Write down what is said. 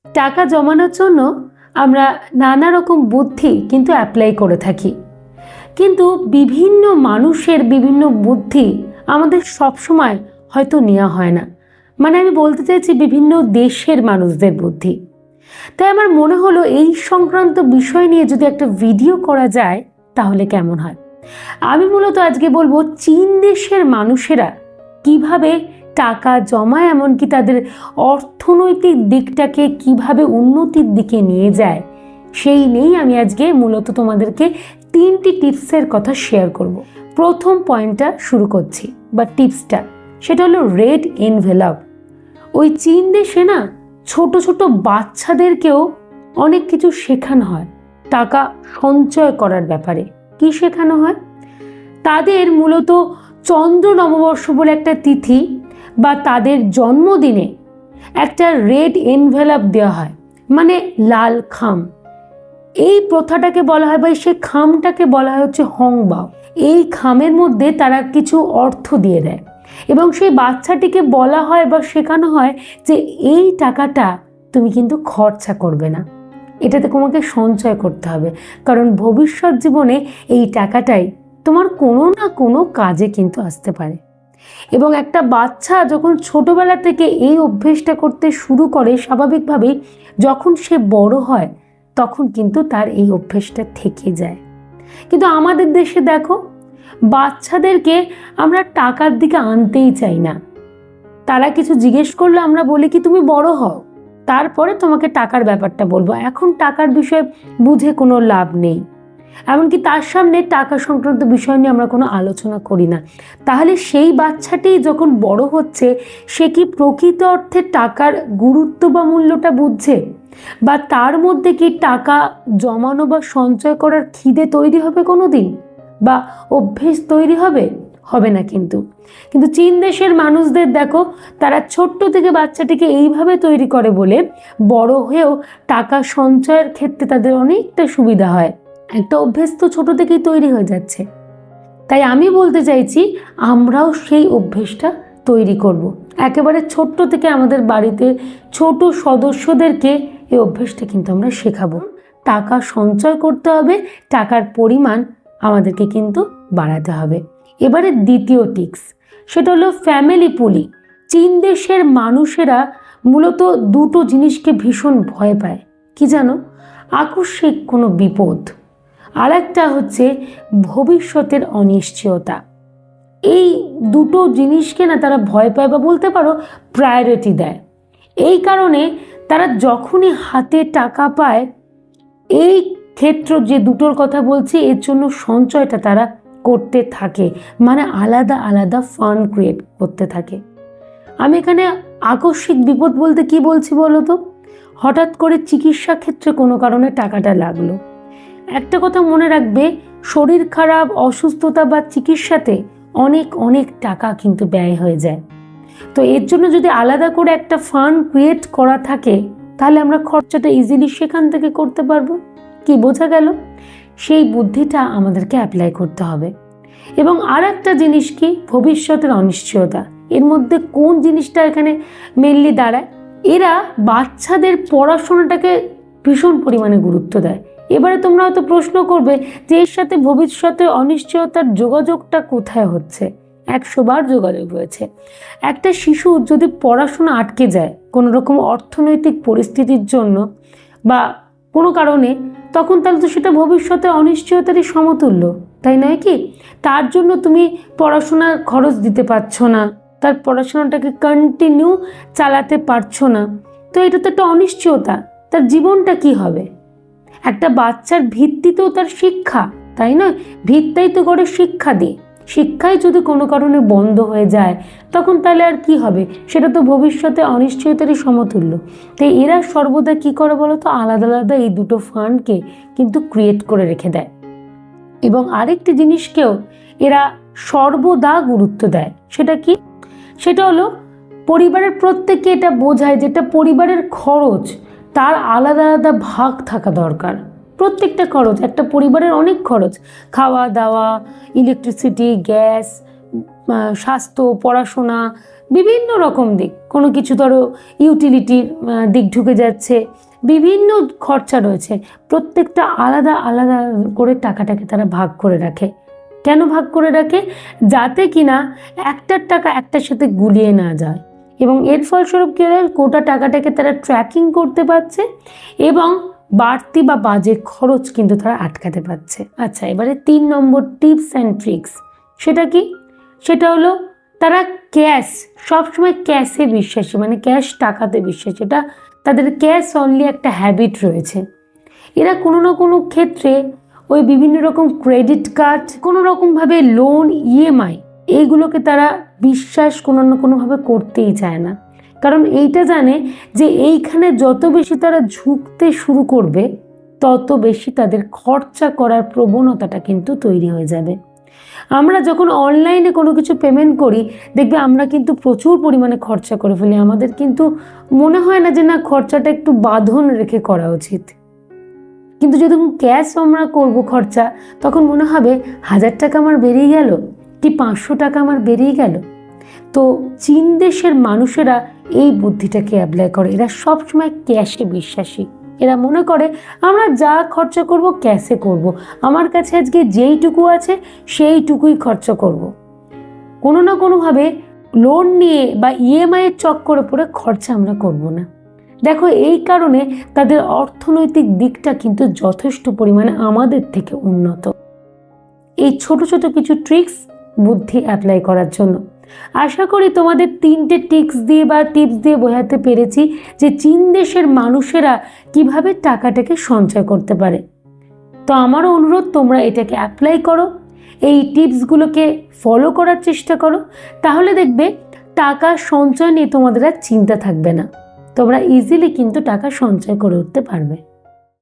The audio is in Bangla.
টাকা জমানোর জন্য আমরা নানা রকম বুদ্ধি কিন্তু অ্যাপ্লাই করে থাকি, কিন্তু বিভিন্ন মানুষের বিভিন্ন বুদ্ধি আমাদের সবসময় হয়তো নেওয়া হয় না। মানে আমি বলতে চাইছি বিভিন্ন দেশের মানুষদের বুদ্ধি। তাই আমার মনে হলো এই সংক্রান্ত বিষয় নিয়ে যদি একটা ভিডিও করা যায় তাহলে কেমন হয়। আমি মূলত আজকে বলবো চীন দেশের মানুষেরা কিভাবে টাকা জমায়, এমনকি তাদের অর্থনৈতিক দিকটাকে কিভাবে উন্নতির দিকে নিয়ে যায়, সেই নিয়েই আমি আজকে মূলত তোমাদেরকে 3টি টিপসের কথা শেয়ার করব। প্রথম পয়েন্টটা শুরু করছি বা টিপসটা, সেটা হলো রেড এনভেলপ। ওই চীন দেশে না ছোট ছোট বাচ্চাদেরকেও অনেক কিছু শেখানো হয় টাকা সঞ্চয় করার ব্যাপারে। কি শেখানো হয়? তাদের মূলত চন্দ্র নববর্ষ বলে একটা তিথি বা তাদের জন্মদিনে একটা রেড এনভেলপ দেওয়া হয়, মানে লাল খাম। এই প্রথাটাকে বলা হয় বা সেই খামটাকে বলা হয় হচ্ছে হংবাও। এই খামের মধ্যে তারা কিছু অর্থ দিয়ে দেয় এবং সেই বাচ্চাটিকে বলা হয় বা শেখানো হয় যে এই টাকাটা তুমি কিন্তু খরচা করবে না, এটাতে তোমাকে সঞ্চয় করতে হবে, কারণ ভবিষ্যৎ জীবনে এই টাকাটাই তোমার কোনো না কোনো কাজে কিন্তু আসতে পারে। এবং একটা বাচ্চা যখন ছোটবেলা থেকে এই অভ্যেসটা করতে শুরু করে, স্বাভাবিকভাবেই যখন সে বড় হয় তখন কিন্তু তার এই অভ্যেসটা থেকে যায়। কিন্তু আমাদের দেশে দেখো, বাচ্চাদেরকে আমরা টাকার দিকে আনতেই চাই না। তারা কিছু জিজ্ঞেস করলে আমরা বলি কি তুমি বড় হও, তারপরে তোমাকে টাকার ব্যাপারটা বলবো, এখন টাকার বিষয়ে বুঝে কোনো লাভ নেই। এমনকি তার সামনে টাকা সংক্রান্ত বিষয় নিয়ে আমরা কোনো আলোচনা করি না। তাহলে সেই বাচ্চাটি যখন বড় হচ্ছে, সে কি প্রকৃত অর্থে টাকার গুরুত্ব বা মূল্যটা বুঝছে? বা তার মধ্যে কি টাকা জমানো বা সঞ্চয় করার খিদে তৈরি হবে কোনো দিন, বা অভ্যেস তৈরি হবে? হবে না। কিন্তু চীন দেশের মানুষদের দেখো, তারা ছোট্ট থেকে বাচ্চাটিকে এইভাবে তৈরি করে বলে বড় হয়েও টাকা সঞ্চয়ের ক্ষেত্রে তাদের অনেকটা সুবিধা হয়। একটা অভ্যেস তো ছোট থেকেই তৈরি হয়ে যাচ্ছে। তাই আমি বলতে চাইছি আমরাও সেই অভ্যেসটা তৈরি করব। একেবারে ছোট্ট থেকে আমাদের বাড়িতে ছোট সদস্যদেরকে এই অভ্যেসটা কিন্তু আমরা শেখাবো। টাকা সঞ্চয় করতে হবে, টাকার পরিমাণ আমাদেরকে কিন্তু বাড়াতে হবে। এবারে দ্বিতীয় টিপস, সেটা হলো ফ্যামিলি পুলি। চীন দেশের মানুষেরা মূলত দুটো জিনিসকে ভীষণ ভয় পায়। কি জানো? আকস্মিক কোনো বিপদ, আর একটা হচ্ছে ভবিষ্যতের অনিশ্চয়তা। এই দুটো জিনিসকে না তারা ভয় পায় বা বলতে পারো প্রায়োরিটি দেয়। এই কারণে তারা যখনই হাতে টাকা পায়, এই ক্ষেত্র যে দুটোর কথা বলছি এর জন্য সঞ্চয়টা তারা করতে থাকে, মানে আলাদা আলাদা ফান্ড ক্রিয়েট করতে থাকে। আমি এখানে আকস্মিক বিপদ বলতে কি বলছি বলো তো? হঠাৎ করে চিকিৎসা ক্ষেত্রে কোনো কারণে টাকাটা লাগলো। একটা কথা মনে রাখবে, শরীর খারাপ, অসুস্থতা বা চিকিৎসাতে অনেক অনেক টাকা কিন্তু ব্যয় হয়ে যায়। তো এর জন্য যদি আলাদা করে একটা ফান্ড ক্রিয়েট করা থাকে, তাহলে আমরা খরচাটা ইজিলি সেখান থেকে করতে পারবো। কি বোঝা গেল? সেই বুদ্ধিটা আমাদেরকে অ্যাপ্লাই করতে হবে। এবং আর একটা জিনিস কি, ভবিষ্যতের অনিশ্চয়তা। এর মধ্যে কোন জিনিসটা এখানে মেনলি দাঁড়ায়? এরা বাচ্চাদের পড়াশোনাটাকে ভীষণ পরিমাণে গুরুত্ব দেয়। এবারে তোমরা হয়তো প্রশ্ন করবে যে এর সাথে ভবিষ্যতে অনিশ্চয়তার যোগাযোগটা কোথায় হচ্ছে? 100 বার যোগাযোগ রয়েছে। একটা শিশু যদি পড়াশোনা আটকে যায় কোনো রকম অর্থনৈতিক পরিস্থিতির জন্য বা কোনো কারণে, তখন তাহলে তো সেটা ভবিষ্যতে অনিশ্চয়তারই সমতুল্য, তাই নয় কি? তার জন্য তুমি পড়াশোনার খরচ দিতে পারছো না, তার পড়াশোনাটাকে কন্টিনিউ চালাতে পারছো না, তো এটা তো একটা অনিশ্চয়তা। তার জীবনটা কি হবে? একটা বাচ্চার ভিত্তিতেও তার শিক্ষা, তাই না? ভিত্তাই তো করে শিক্ষা দিয়ে। শিক্ষাই যদি কোনো কারণে বন্ধ হয়ে যায়, তখন তাহলে আর কি হবে? সেটা তো ভবিষ্যতে অনিশ্চয়তারই সমতুল্য। তাই এরা সর্বদা কি করে বলো তো, আলাদা আলাদা এই দুটো ফান্ডকে কিন্তু ক্রিয়েট করে রেখে দেয়। এবং আরেকটি জিনিসকেও এরা সর্বদা গুরুত্ব দেয়। সেটা কি? সেটা হলো পরিবারের প্রত্যেককে এটা বোঝায় যেটা পরিবারের খরচ, তার আলাদা আলাদা ভাগ থাকা দরকার। প্রত্যেকটা খরচ, একটা পরিবারের অনেক খরচ, খাওয়া দাওয়া, ইলেকট্রিসিটি, গ্যাস, স্বাস্থ্য, পড়াশোনা, বিভিন্ন রকম দিক, কোনো কিছু ধরো ইউটিলিটির দিক ঢুকে যাচ্ছে, বিভিন্ন খরচা রয়েছে, প্রত্যেকটা আলাদা আলাদা করে টাকাটাকে তারা ভাগ করে রাখে। কেন ভাগ করে রাখে? যাতে কিনা একটার টাকা একটার সাথে গুলিয়ে না যায়, এবং এর ফলস্বরূপ কী হয়, গোটা টাকাটাকে তারা ট্র্যাকিং করতে পারছে এবং বাড়তি বা বাজে খরচ কিন্তু তারা আটকাতে পারছে। আচ্ছা, এবারে 3 নম্বর টিপস অ্যান্ড ট্রিক্স, সেটা কি? সেটা হলো তারা ক্যাশ, সবসময় ক্যাশে বিশ্বাসী, মানে ক্যাশ টাকাতে বিশ্বাসী। এটা তাদের ক্যাশ অনলি একটা হ্যাবিট রয়েছে। এরা কোনো না কোনো ক্ষেত্রে ওই বিভিন্ন রকম ক্রেডিট কার্ড, কোনো রকমভাবে লোন, ইএমআই, এইগুলোকে তারা বিশ্বাস কোনো না কোনোভাবে করতেই চায় না। কারণ এইটা জানে যে এইখানে যত বেশি তারা ঝুঁকতে শুরু করবে, তত বেশি তাদের খরচা করার প্রবণতাটা কিন্তু তৈরি হয়ে যাবে। আমরা যখন অনলাইনে কোনো কিছু পেমেন্ট করি, দেখবে আমরা কিন্তু প্রচুর পরিমাণে খরচা করে ফেলি। আমাদের কিন্তু মনে হয় না যে না, খরচাটা একটু বাঁধন রেখে করা উচিত। কিন্তু যখন ক্যাশ আমরা করব খরচা, তখন মনে হবে 1000 টাকা আমার বেরিয়ে গেল, কি 500 টাকা আমার বেরিয়ে গেল। তো চীন দেশের মানুষেরা এই বুদ্ধিটাকে অ্যাপ্লাই করে। এরা সবসময় ক্যাশে বিশ্বাসী। এরা মনে করে আমরা যা খরচা করব ক্যাশে করব, আমার কাছে আজকে যেইটুকু আছে সেইটুকুই খরচা করব। কোনো না কোনোভাবে লোন নিয়ে বা ইএমআইয়ের চক্করে পড়ে খরচা আমরা করব না। দেখো, এই কারণে তাদের অর্থনৈতিক দিকটা কিন্তু যথেষ্ট পরিমাণে আমাদের থেকে উন্নত। এই ছোট ছোট কিছু ট্রিক্স বুদ্ধি অ্যাপ্লাই করার জন্য আশা করি তোমাদের 3টে টিপস দিয়ে বোঝাতে পেরেছি যে চীন দেশের মানুষেরা কিভাবে টাকাটাকে সঞ্চয় করতে পারে। তো আমারও অনুরোধ, তোমরা এটাকে অ্যাপ্লাই করো, এই টিপসগুলোকে ফলো করার চেষ্টা করো, তাহলে দেখবে টাকা সঞ্চয় নিয়ে তোমাদের আর চিন্তা থাকবে না। তোমরা ইজিলি কিন্তু টাকা সঞ্চয় করে উঠতে পারবে।